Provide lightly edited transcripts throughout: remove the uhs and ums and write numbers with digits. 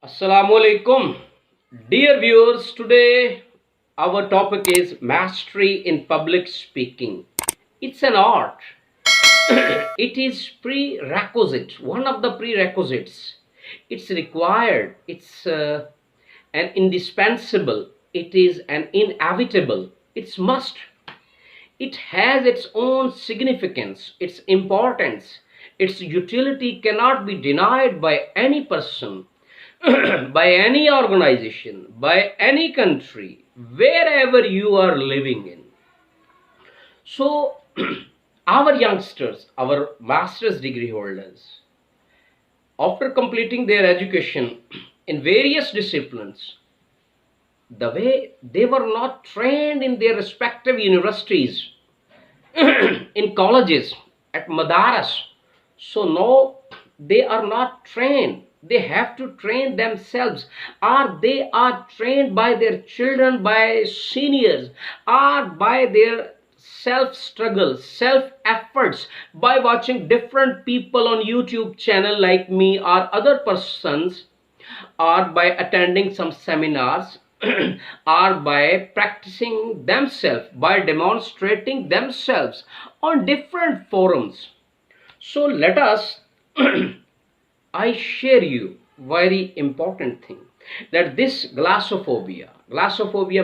Assalamu alaikum. Dear viewers, today our topic is mastery in public speaking. It's an art. It is prerequisite, one of the prerequisites. It's required, it's an indispensable, it is an inevitable, it's must. It has its own significance, its importance, its utility cannot be denied by any person, by any organization, by any country, wherever you are living in. So, our youngsters, our master's degree holders, after completing their education in various disciplines, the way they were not trained in their respective universities, in colleges, at madaras, so now they are not trained, they have to train themselves, or they are trained by their children, by seniors, or by their self struggle, self efforts, by watching different people on YouTube channel like me or other persons, or by attending some seminars, or by practicing themselves, by demonstrating themselves on different forums. So let us I share you very important thing, that this glossophobia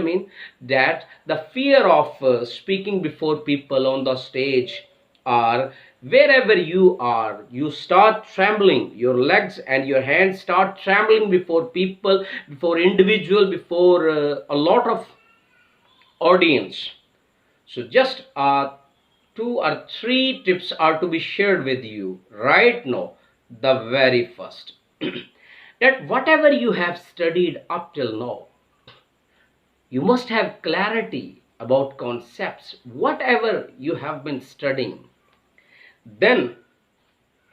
means that the fear of speaking before people on the stage, or wherever you are, you start trembling, your legs and your hands start trembling before people, before individual, before a lot of audience. So just two or three tips are to be shared with you right now. The very first, that whatever you have studied up till now, you must have clarity about concepts, whatever you have been studying. Then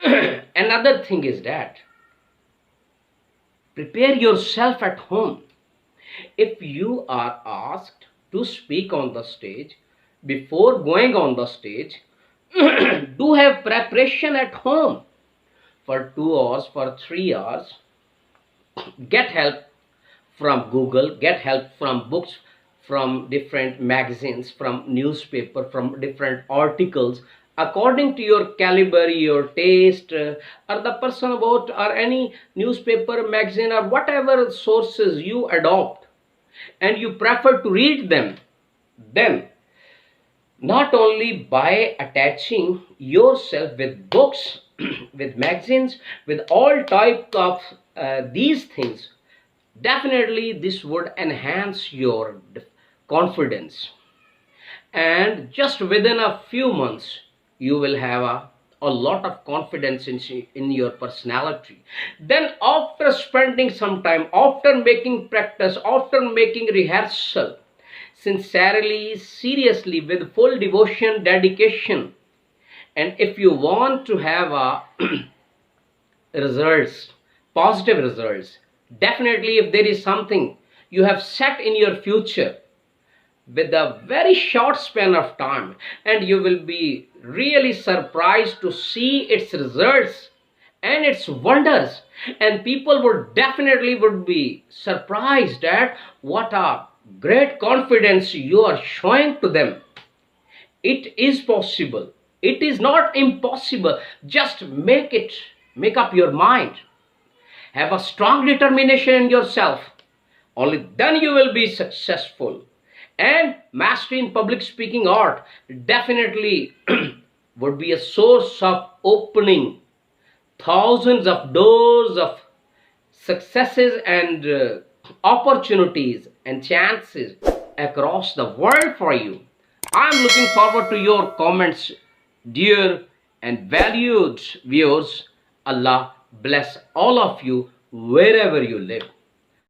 another thing is that prepare yourself at home. If you are asked to speak on the stage, before going on the stage, do have preparation at home for 2 hours, for 3 hours. Get help from Google, get help from books, from different magazines, from newspaper, from different articles, according to your caliber, your taste, or the person about, or any newspaper, magazine, or whatever sources you adopt and you prefer to read them. Then not only by attaching yourself with books, with magazines, with all types of these things, definitely this would enhance your confidence, and just within a few months you will have a lot of confidence in your personality. Then after spending some time, after making practice, after making rehearsal, sincerely, seriously, with full devotion, dedication, and if you want to have a results, positive results, definitely if there is something you have set in your future, with a very short span of time, and you will be really surprised to see its results and its wonders, and people would definitely would be surprised at what a great confidence you are showing to them. It is possible, it is not impossible. Just make up your mind, have a strong determination in yourself, only then you will be successful. And mastery in public speaking art definitely would be a source of opening thousands of doors of successes and opportunities and chances across the world for you. I'm looking forward to your comments, dear and valued viewers. Allah bless all of you wherever you live.